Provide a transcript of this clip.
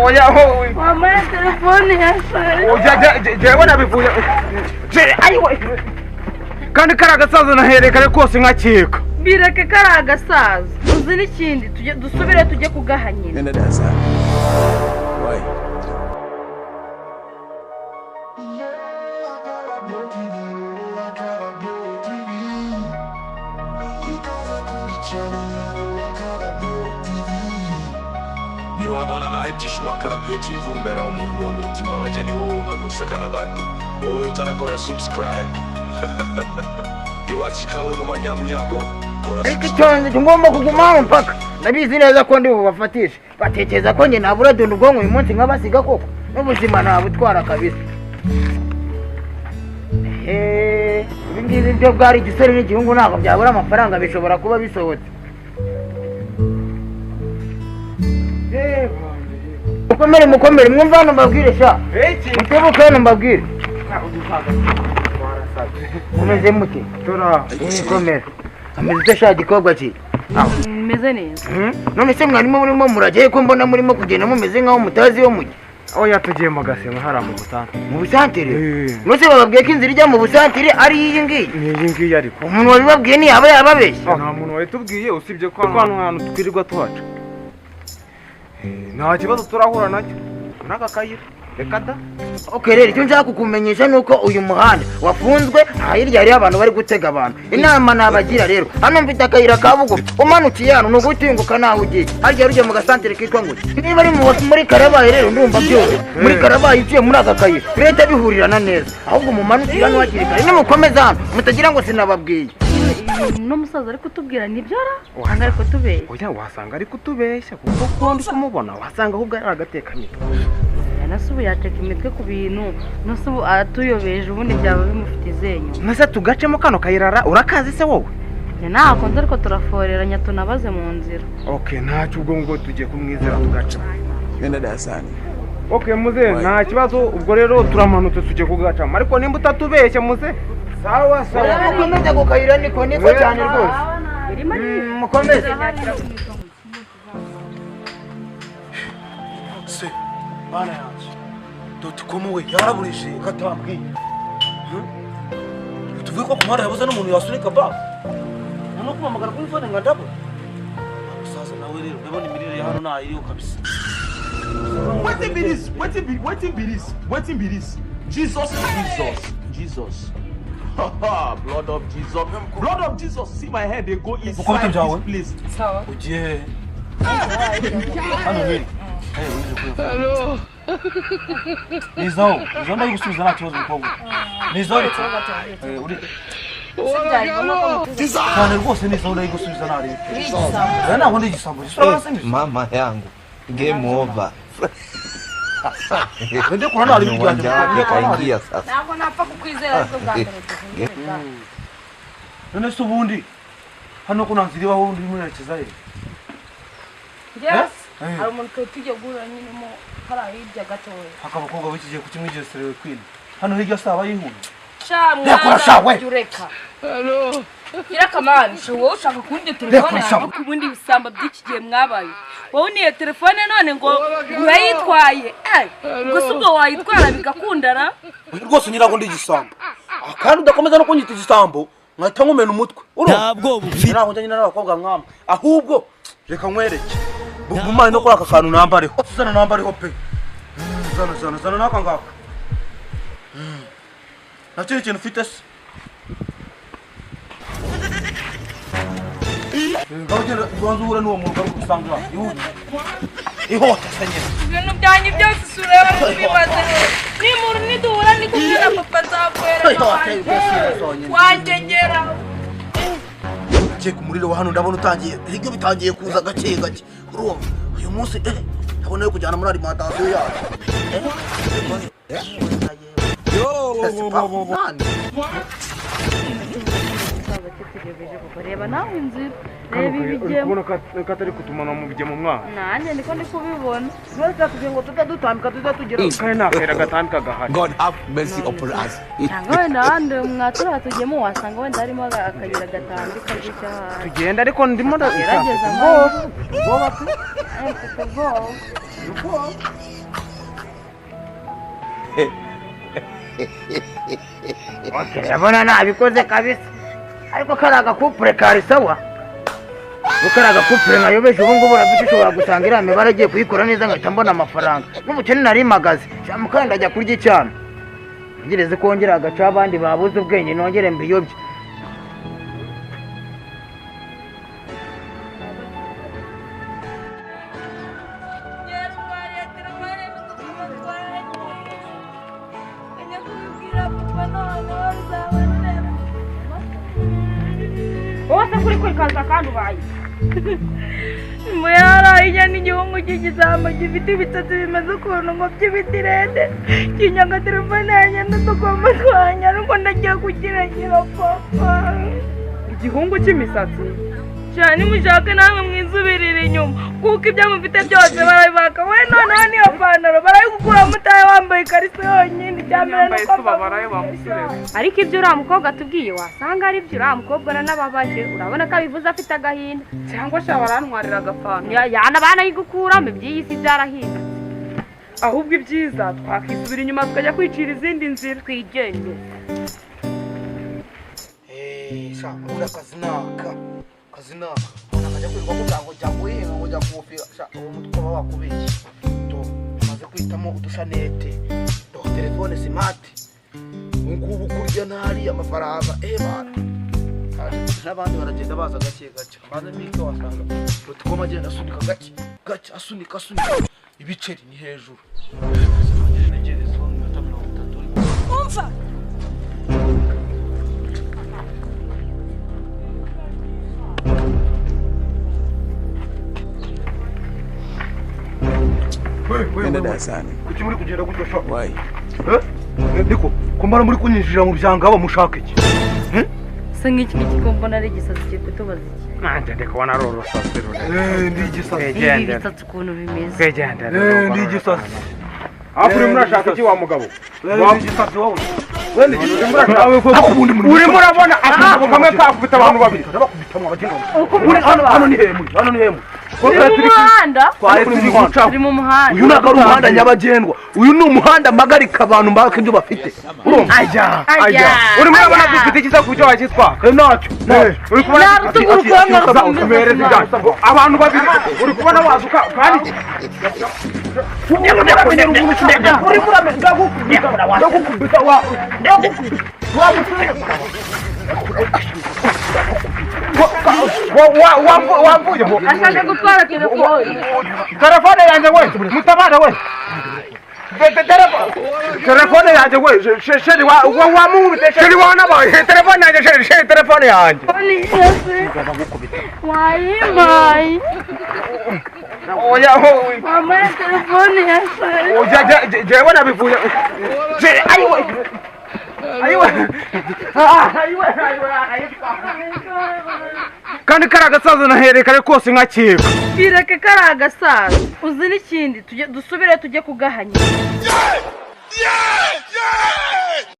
oya mama telefone yashaje jewe nabivuye ayiwe kandi karagasaza naherekare kose nkakeka bireke karagasaza uzi n'ikindi tujye dusubire tujye kugahanyina nene dasa why Iki cyonje ngomba kuguma mpaka nabizi neza ko ndi bubafatisha batekereza ko nge nabura donde ubwonko uyu munsi nkabasiga koko n'ubuzima nabutwara kabisa ibingibi byo bwari igisore n'igihungu ntabwo byabura amafaranga bishobora kuba bisohotse mukomere mwumva hano mbabwire sha mutebuke hano mbabwire umeze mute mukomere ameze utasha gikobwa ki meze neza none se mwarimo murimo muragiye ko mbona murimo kugenda mumeze nkaho mutazi yo mujye oya tugiye mu gasema hara mu busantere mu busantere nose bababwiye ko inzira ijya mu busantere ari iyi ngiyi ni iyi ngiyi ariko umuntu wabibabwiye ni yaba yababeshye nta muntu wabitubwiye usibye ko hano hantu twirirwa tuhaca nta kibazo turahura nacyo n'aka kayira reka da okay rero icyo nshaka kukumenyesha nuko uyu muhanda wafunzwe hirya hariyo abantu bari gutega abantu inama nabagira rero hano mfite akayira ka bugufi umanukiye hano ni ugutinguka naho ugiye harya rujya mu gasantere kitwa ngo niba ari muri Karabaye rero ndumva byose muri Karabaye uciye muri aka kayira leta bihurirana neza ahubwo mumanukire hano hakiri kare nimukomeza hano mutagira ngo sinababwiye no musaza ari kutubwira nibyo ara wanga ari kutubeshya oya wasanga ari kutubeshya kuko kundi kumubona wasanga ahubwo ari agatekamito nasubu yateka imitwe ku bintu nasubu atuyobeje ubundi byaba bimufite izenyo nase tugacemo kano kayirara urakazi se wowe nako nzi ariko turaforeranya tunabaze mu nzira okay ntacyo ubwo ngo tugiye kumwizera tugaca nene dasani okay muze nta kibazo ubwo rero turamanutse tugiye kugacamo ariko nimba utatubeshya muze sawa mukomeze ku kayira niko cyane rwose mukomeze se bana yaje tukomowe yaraburije katambwiye tuvuye ko kumara yabuze n'umuntu yasunika ba nano kumamagara kuri phone nga ndabo sasa nawe rero ndabona imirire ya hano nayo kabisa Wetin be this? Jesus. Blood of Jesus. See my head, they go inside this place. ugiye hano ni hello nizo ndari gusubiza nta kibazo mukobwa nizo uri cyane rwose nizo ndari gusubiza nari ntabwo ndi gisambo mama yangu game over Ndio kuna nari bijyanye kaingia sasa ntabwo napfa kukwizera ariko bwambere none se ubundi hano kuna nziri waho undi munerekeza he yes hari umuntu tujye gura nyine mo hari hirya gatoya akabakobwa bikigiye kukimwigeserewe kwina hano hirya saba yihunye shamwe ureka hello kiraka man wowe ushaka kundi telefone yawe kubundi bisamba by'ikigiye mwabaye wowe niye telefone none ngo urayitwaye gusa ubwo wayitwara bigakundara rwose nyirago ndi gisambo kandi udakomeza no kunyita igisambo nkahita nkumena umutwe ntabwo bufite ntabwo njye n'abakobwa nk'amwe ahubwo reka nkwereke bumane no kuri aka kantu nambareho zana nambareho pe zana n'aka ngaka nacyo ikintu ufite se ubanza uhure n'uwo muntu uri gusanga ihota senyera ibintu byanyu byose isura bibaze nimuru niduhura nikubwira papa nzakwera wangegera ugiye ku muriro wa hano ndabona utangiye ibyo bitangiye kuza gake gake urumva uyu munsi ndabona yo kujyana muri alimentation yacu reba nawe inzira reba ibigemo ubona ko atari kutumana mu bigemo mwana nanjye niko ndi kubibona rwose kugira ngo tutadutambika tuzatugera kandi nakera gatandika gahari God have mercy upon us cyangwa wenda ahandi mwaturiya tugemo wasanga wenda harimo akayira gatambika gutya tugenda ariko ndimo ndagerageza ngo Urabona nabikoze kabisa ariko karaga kupure kari sawa ukaraga kupure nkayobeje ubu ngubu urabyo ushobora gusanga iriya mibare agiye kuyikora neza ngahita mbona amafaranga n'umukene nari magaze mukanda ajya kurya icyana ngereze kongera agaca abandi babuze ubwenge nongere mbiyobye wose kuri kwikaza kandi ubaye muyara inyana igihungu cy'igisambo gifite ibitotsi bimeze ukuntu ngo by'ibitirende kinyaga telefone yanjye n'udukoma twanya ariko ndagiye kukiragira papa igihungu cy'imisatsi cyane mushake namwe mwisubirira inyuma kuko ibyo mufite byose barabibaka we noneho niyo pantaro barayigukura mutaye wambaye ikariso yonyine cyambere nuko ariko ibyo uriya mukobwa atubwiye wasanga ari ibyo uriya mukobwa n'ababaje urabona ko abivuze afite agahinda cyangwa se barantwarira agapantaro yana banayigukuramo iby'iyi si byarahindutse ahubwo ibyiza twakisubira inyuma tukajya kwicira izindi nzira twigendere sha ura kazinaka unakajya kwirirwa kugira ngo jya guhinga ngo jya kufira sha uwo mutwe wa wakubeshye to maze kwitamo udushanete do telefone smart ngubu kurya ntari amafaranga bana n'abandi baragenda baza gake maze mike wasanga utukoma agenda asunika gake asunika ibiceri ni hejuru umva kuki muri kugenda gutyo sha Why? ndiko kumbara muri kunyinjira mu byangaba mushaka iki se nk'iki mbona ari igisazi cyo kutubaza iki nanjye ndikubona ari urusazi ndi igisasi ibi bisatsi ukuntu bimeze twegendere ndi igisasi aho uri murashaka iki wa mugabo ndi igisasi wowe wende urimo urabona akagabo kamwe kakubita abantu babiri ndabakubitamo abagenda hano ni hemu turi mu muhanda uyu ntabwo ari umuhanda nyabagendwa uyu ni umuhanda mpagarika abantu mbaka ibyo bafite ajya urimo urabona dufite ikiza ku cyo wakitwaka ntacyo uri kubona abantu babiri uri kubona wazuka kandi wamvuyeho ashaka gutwara telefone yanjye we mutabara we telefone yanjye we sheri wamubite sheri wanabaye telefone yanjye sheri telefone yanjye wayimaye wambaye telefone ya sheri jewe nabivuye kandi kari agasaza naherekare kose nkakiba bireke kari agasaza uzi n'ikindi dusubire tujye kugahanya